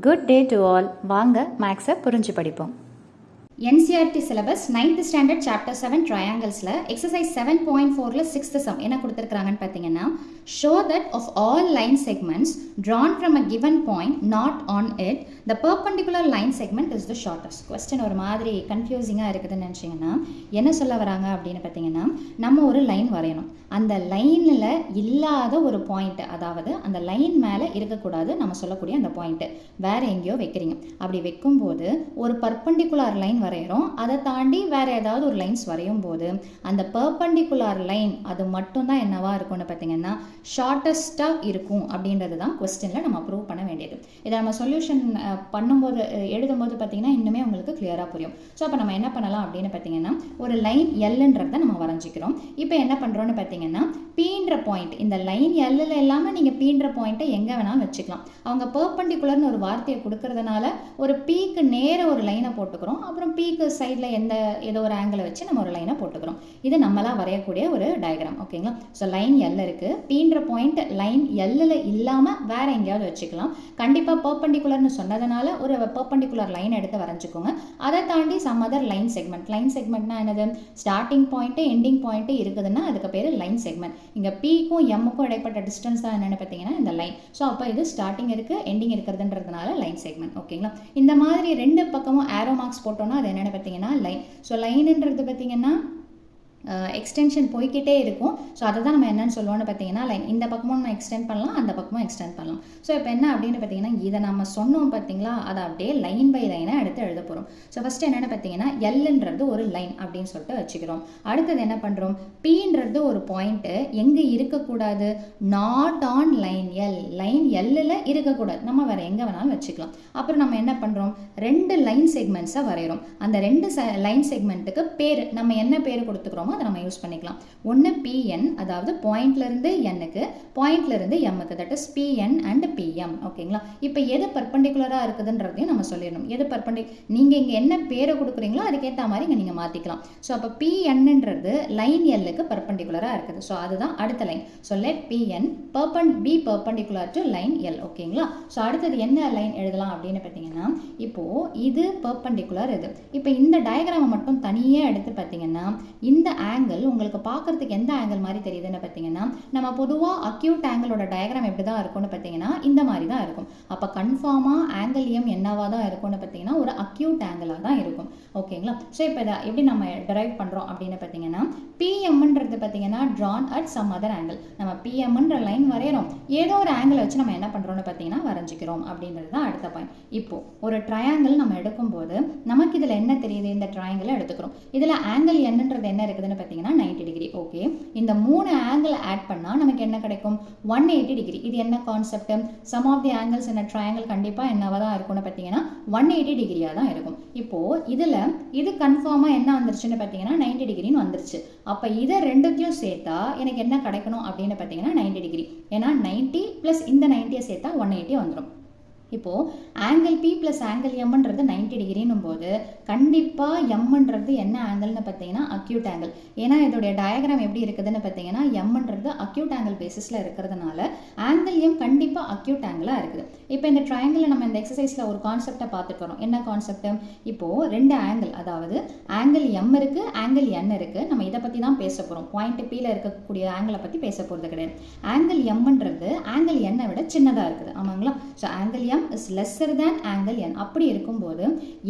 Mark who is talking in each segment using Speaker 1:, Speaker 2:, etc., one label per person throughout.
Speaker 1: Good day to all. வாங்க மேக்ஸை புரிஞ்சு படிப்போம்.
Speaker 2: NCERT syllabus 9th standard chapter 7 trianglesல exercise 7.4ல 6th sum என்ன கொடுத்திருக்காங்கன்னு பார்த்தீங்கன்னா, show that of all line segments drawn from a given point not on it the perpendicular line segment is the shortest. question ஒரு மாதிரி கன்ஃபியூசிங்காக இருக்குதுன்னு நினச்சிங்கன்னா என்ன சொல்ல வராங்க அப்படின்னு பார்த்தீங்கன்னா, நம்ம ஒரு லைன் வரையணும். அந்த லைனில் இல்லாத ஒரு பாயிண்ட், அதாவது அந்த லைன் மேலே இருக்கக்கூடாது நம்ம சொல்லக்கூடிய அந்த பாயிண்ட்டு வேறு எங்கேயோ வைக்கிறீங்க. அப்படி வைக்கும்போது ஒரு பர்பண்டிகுலர் லைன் வரைகிறோம். அதை தாண்டி வேறு ஏதாவது ஒரு லைன்ஸ் வரையும் போது அந்த பர்பண்டிகுலர் லைன் அது மட்டும்தான் என்னவா இருக்கும்னு பார்த்தீங்கன்னா ஷார்ட்டஸ்ட்டாக இருக்கும். அப்படின்றது தான் கொஸ்டினில் நம்ம ப்ரூவ் பண்ண வேண்டியது. இதை நம்ம சொல்யூஷன் பண்ணும்போது எழுதும்போது பார்த்தீங்கன்னா இன்னுமே உங்களுக்கு கிளியராக புரியும். ஸோ அப்போ நம்ம என்ன பண்ணலாம் அப்படின்னு பார்த்தீங்கன்னா, ஒரு லைன் எல்லுன்றதை நம்ம வரைஞ்சிக்கிறோம். இப்போ என்ன பண்ணுறோன்னு பார்த்தீங்கன்னா, பீன்ற பாயிண்ட், இந்த லைன் எல்லில் இல்லாமல் நீங்கள் பீன்ற பாயிண்ட்டை எங்கே வேணாலும் வச்சுக்கலாம். அவங்க பர்பண்டிகுலர்னு ஒரு வார்த்தையை கொடுக்கறதுனால ஒரு பீக்கு நேர ஒரு லைனை போட்டுக்கிறோம். அப்புறம் பீக்கு சைடில் ஏதோ ஒரு ஆங்கிளை வச்சு நம்ம ஒரு லைனை போட்டுக்கிறோம். இது நம்மளாக வரையக்கூடிய ஒரு டயக்ராம். ஓகேங்களா? ஸோ லைன் எல் இருக்குது. பீன்ற பாயிண்ட் லைன் எல்லில் இல்லாமல் வேறு எங்கேயாவது வச்சுக்கலாம். கண்டிப்பாக பர்பண்டிகுலர்னு சொன்னதுனால ஒரு பர்பண்டிகுலர் லைன் எடுத்து வரைஞ்சிக்கோங்க. அதை தாண்டி some other line segment. Line செக்மெண்ட்னா என்னது? ஸ்டார்டிங் பாயிண்ட்டு எண்டிங் பாயிண்ட்டு இருக்குதுன்னா அதுக்கு பேர் லைன் செக்மெண்ட். இங்கே பீக்கும் எம்முக்கும் இடைப்பட்ட டிஸ்டன்ஸ் தான் என்னென்னு பார்த்தீங்கன்னா இந்த லைன். ஸோ அப்போ இது ஸ்டார்டிங் இருக்குது எண்டிங் இருக்கிறதுன்றதுனால லைன் செக்மெண்ட். ஓகேங்களா? இந்த மாதிரி ரெண்டு பக்கமும் ஆரோ மார்க்ஸ் போட்டோம்னா அது என்னென்னு பார்த்தீங்கன்னா லைன். ஸோ லைனுன்றது பார்த்தீங்கன்னா எக்ஸ்டென்ஷன் போய்கிட்டே இருக்கும். ஸோ அதை தான் நம்ம என்னென்னு சொல்லுவோம்னு பார்த்தீங்கன்னா லைன். இந்த பக்கமும் நம்ம எக்ஸ்டெண்ட் பண்ணலாம், அந்த பக்கமும் எக்ஸ்டெண்ட் பண்ணலாம். ஸோ இப்போ என்ன அப்படின்னு பார்த்தீங்கன்னா, இதை நம்ம சொன்னோம் பார்த்தீங்களா, அதை அப்படியே லைன் பை லைனாக எடுத்து எழுத போகிறோம். ஸோ ஃபஸ்ட்டு என்னென்னு பார்த்தீங்கன்னா, எல்லுன்றது ஒரு லைன் அப்படின்னு சொல்லிட்டு வச்சுக்கிறோம். அடுத்தது என்ன பண்ணுறோம், பீன்றது ஒரு பாயிண்ட்டு எங்கே இருக்கக்கூடாது, not on line L. Line எல்லில் இருக்கக்கூடாது, நம்ம வேறு எங்கே வேணாலும் வச்சுக்கலாம். அப்புறம் நம்ம என்ன பண்ணுறோம், ரெண்டு லைன் செக்மெண்ட்ஸை வரைகிறோம். அந்த ரெண்டு லைன் செக்மெண்ட்டுக்கு பேர் நம்ம என்ன பேர் கொடுத்துக்கிறோமோ அதை நம்ம யூஸ் பண்ணிக்கலாம். ஒன்று பிஎன், அதாவது பாயிண்ட்லேருந்து எண்ணுக்கு, பாயிண்ட்லேருந்து எம்முக்கு, that is PN and PM. ஓகேங்களா? இப்போ எது பர்பண்டிகுலராக இருக்குதுன்றதையும் நம்ம சொல்லிடணும். எது நீங்கள் இங்கே என்ன பேரை கொடுக்குறீங்களோ அதுக்கேற்ற மாதிரி இங்கே நீங்கள் மாற்றிக்கலாம். ஸோ அப்போ பிஎன்ன்றது லைன் எல்லுக்கு பர்பண்டிகுலராக இருக்குது. ஸோ அதுதான் அடுத்த line. So let PN be perpendicular to line L. ஓகேங்களா? ஸோ அடுத்தது என்ன லைன் எழுதலாம் அப்படின்னு பார்த்தீங்கன்னா, இப்போது இது பர்பண்டிகுலர் இது. இப்போ இந்த டயக்ராமை மட்டும் தனியாக எடுத்து பார்த்தீங்கன்னா, இந்த ஆங்கிள் உங்களுக்கு பார்க்கறதுக்கு எந்த ஆங்கிள் மாதிரி தெரியுதுன்னு பார்த்தீங்கன்னா, நம்ம பொதுவாக அக்யூட் ஆங்கிளோட டயக்ராம் எப்படி தான் இருக்கும்னு பார்த்தீங்கன்னா இந்த மாதிரி தான் இருக்கும். அப்போ கன்ஃபார்மாக ஆங்கிள் எம் என்னவாக தான் இருக்கும்னு பார்த்தீங்கன்னா ஒரு அக்யூட் ஆங்கிளாக தான் இருக்கும். ஓகேங்களா? ஸோ இப்போ இதை எப்படி நம்ம டெரைவ் பண்ணுறோம் அப்படின்னு பார்த்தீங்கன்னா, பிஎம்ன்றது பார்த்தீங்கன்னா drawn at some other angle. நம்ம பிஎம்ன்ற லைன் வரைகிறோம், ஏதோ ஒரு ஆங்கிள் வச்சு நம்ம என்ன பண்ணுறோம்னு பார்த்தீங்கன்னா வரைஞ்சிக்கிறோம். அப்படின்றது தான் அடுத்த பாயிண்ட். இப்போது ஒரு ட்ரையாங்கிள் நம்ம எடுக்கும்போது நமக்கு இதில் என்ன தெரியுது, இந்த ட்ரையாங்கிளை எடுத்துக்கிறோம். இதில் ஆங்கிள் என்னன்றது என்ன இருக்குதுன்னு பார்த்தீங்கன்னா 90 டிகிரி. ஓகே, இந்த மூணு ஆங்கிள் ஆட் பண்ணால் நமக்கு என்ன கிடைக்கும், 180 டிகிரி. இது என்ன concept, sum of the angles in triangle கண்டிப்பாக என்னவா தான் இருக்கும்னு பார்த்தீங்கன்னா 180 டிகிரியாக தான் இருக்கும். இப்போது இதில் இது கன்ஃபார்மாக என்ன வந்துருச்சுன்னு பார்த்தீங்கன்னா 90 டிகிரின்னு வந்துருச்சு. அப்போ இதை ரெண்டுத்தையும் சேர்த்தா எனக்கு என்ன கிடைக்கணும் அப்படின்னு பார்த்தீங்கன்னா 90 டிகிரி. ஏன்னா 90 ப்ளஸ் இந்த 90யை சேர்த்தா 180 வந்துடும். இப்போது ஆங்கிள் பி ப்ளஸ் ஆங்கிள் எம்ன்றது 90 டிகிரின்னும் போது கண்டிப்பாக எம்ன்றது என்ன ஆங்கிள்னு பார்த்தீங்கன்னா அக்யூட் ஆங்கிள். ஏன்னா இதோடைய டயக்ராம் எப்படி இருக்குதுன்னு பார்த்தீங்கன்னா எம்ன்றது அக்யூட் ஆங்கிள் பேசிஸில் இருக்கிறதுனால ஆங்கிள் எம் கண்டிப்பாக அக்யூட் ஆங்கிளாக இருக்குது. இப்போ இந்த ட்ரையாங்கிளில் நம்ம இந்த எக்ஸசைஸில் ஒரு கான்செப்டை பார்த்துட்டு வரோம். என்ன கான்செப்ட், இப்போது ரெண்டு ஆங்கிள், அதாவது ஆங்கிள் எம் இருக்குது, ஆங்கிள் என் இருக்குது. நம்ம இதை பற்றி தான் பேச போகிறோம். பாயிண்ட் பியில் இருக்கக்கூடிய ஆங்கிளை பற்றி பேச போகிறது கிடையாது. ஆங்கிள் எம்ன்றது ஆங்கிள் என்னை விட சின்னதாக இருக்குது. ஆமாங்களா? So angle M is lesser than angle n. அப்படி இருக்கும்போது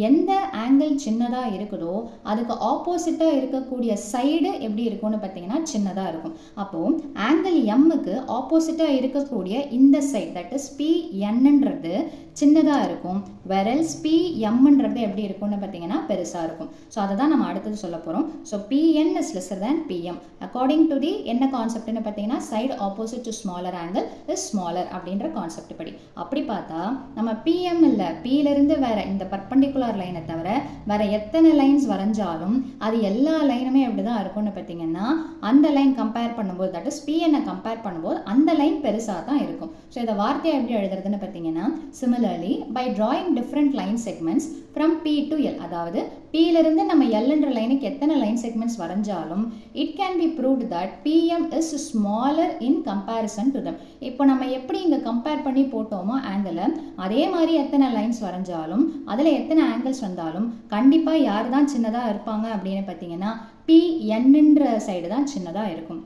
Speaker 2: எந்த ஆங்கிள் சின்னதாக இருக்குதோ அதுக்கு ஆப்போசிட்டாக இருக்கக்கூடிய சைடு எப்படி இருக்கும்னு பார்த்தீங்கன்னா சின்னதாக இருக்கும். அப்போது ஆங்கிள் எம்முக்கு ஆப்போசிட்டாக இருக்கக்கூடிய இந்த சைடு, தட் இஸ் பிஎன்ன்றது சின்னதாக இருக்கும். வெரல்ஸ் பிஎம்ன்றது எப்படி இருக்கும்னு பார்த்தீங்கன்னா பெருசாக இருக்கும். ஸோ அதை தான் நம்ம அடுத்தது சொல்ல போகிறோம். So PN is lesser than PM according to the என்ன கான்செப்ட்னு பார்த்தீங்கன்னா side opposite to smaller angle is smaller அப்படின்ற கான்செப்ட் படி. அப்படி பார்த்தா நம்ம பிஎம் இல்லை, பியிலிருந்து வேற இந்த பர்பண்டிகுலர் லைனை தவிர வேற எத்தனை லைன்ஸ் வரைஞ்சாலும் அது எல்லா லைனுமே எப்படி தான் இருக்கும்னு பார்த்தீங்கன்னா அந்த லைன் கம்பேர் பண்ணும்போது, தட் இஸ் பிஎன்னை கம்பேர் பண்ணும்போது அந்த லைன் பெருசாக தான் இருக்கும். ஸோ இதை வார்த்தையை எப்படி எழுதுறதுன்னு பார்த்தீங்கன்னா, similar Similarly, by drawing different line segments from P to L, அதாவது Pயிலிருந்து நம்ம L என்ற லைனுக்கு எத்தனை லைன் செக்மெண்ட்ஸ் வரைஞ்சாலும் it can be proved that PM is smaller in comparison to them. இப்போ நம்ம எப்படி இங்கே கம்பேர் பண்ணி போட்டோமோ ஆங்கிளை, அதே மாதிரி எத்தனை லைன்ஸ் வரைஞ்சாலும் அதில் எத்தனை ஆங்கிள்ஸ் வந்தாலும் கண்டிப்பாக யார் தான் சின்னதாக இருப்பாங்க அப்படின்னு பார்த்தீங்கன்னா PNன்ற சைடு தான் சின்னதாக இருக்கும்.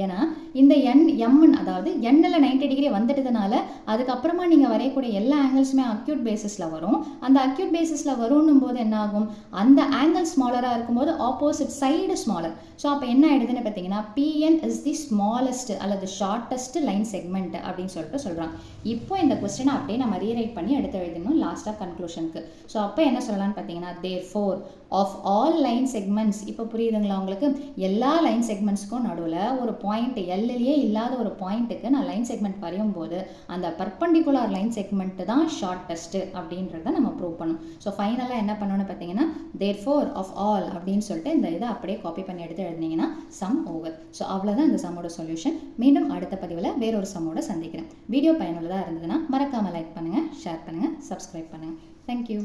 Speaker 2: ஏன்னா இந்த எம்என் அதாவது எண்ணில் 90 டிகிரி வந்துட்டதுனால அதுக்கப்புறமா நீங்கள் வரையக்கூடிய எல்லா ஆங்கிள்ஸுமே அக்யூட் பேசிஸில் வரும். அந்த அக்யூட் பேசிஸில் வரும்னும் போது என்ன ஆகும், அந்த ஆங்கிள் ஸ்மாலராக இருக்கும்போது ஆப்போசிட் சைடு ஸ்மாலர். ஸோ அப்போ என்ன ஆகிடுதுன்னு பார்த்தீங்கன்னா பிஎன் இஸ் தி ஸ்மாலஸ்ட் அல்லது ஷார்ட்டஸ்ட் லைன் செக்மெண்ட் அப்படின்னு சொல்லிட்டு சொல்கிறாங்க. இப்போ இந்த கொஸ்டினை அப்படியே நம்ம ரீரைட் பண்ணி எடுத்து எழுதணும் லாஸ்ட்டாக கன்க்ளூஷனுக்கு. ஸோ அப்போ என்ன சொல்லலாம்னு பார்த்தீங்கன்னா therefore of all line segments, இப்போ புரியுதுங்களா உங்களுக்கு, எல்லா லைன் செக்மெண்ட்ஸ்க்கும் நடுவில் ஒரு பாயிண்ட் எல்லையே இல்லாத ஒரு பாயிண்ட்டுக்கு நான் லைன் செக்மெண்ட் வரையும் போது அந்த பர்பண்டிகுலர் லைன் செக்மெண்ட் தான் ஷார்ட்டஸ்ட் அப்படின்றத நம்ம ப்ரூவ் பண்ணணும். ஸோ ஃபைனலாக என்ன பண்ணணும்னு பார்த்தீங்கன்னா therefore of all அப்படின்னு சொல்லிட்டு இந்த இதை அப்படியே காப்பி பண்ணி எடுத்து எழுதினீங்கன்னா சம் ஓவர். ஸோ அவ்வளோதான் இந்த சம்மோட சொல்யூஷன். மீண்டும் அடுத்த பதிவில் வேறொரு சம்மோட சந்திக்கிறேன். வீடியோ பயனுள்ளதாக இருந்ததுன்னா மறக்காமல் லைக் பண்ணுங்கள், ஷேர் பண்ணுங்கள், சப்ஸ்கிரைப் பண்ணுங்கள். தேங்க்யூ.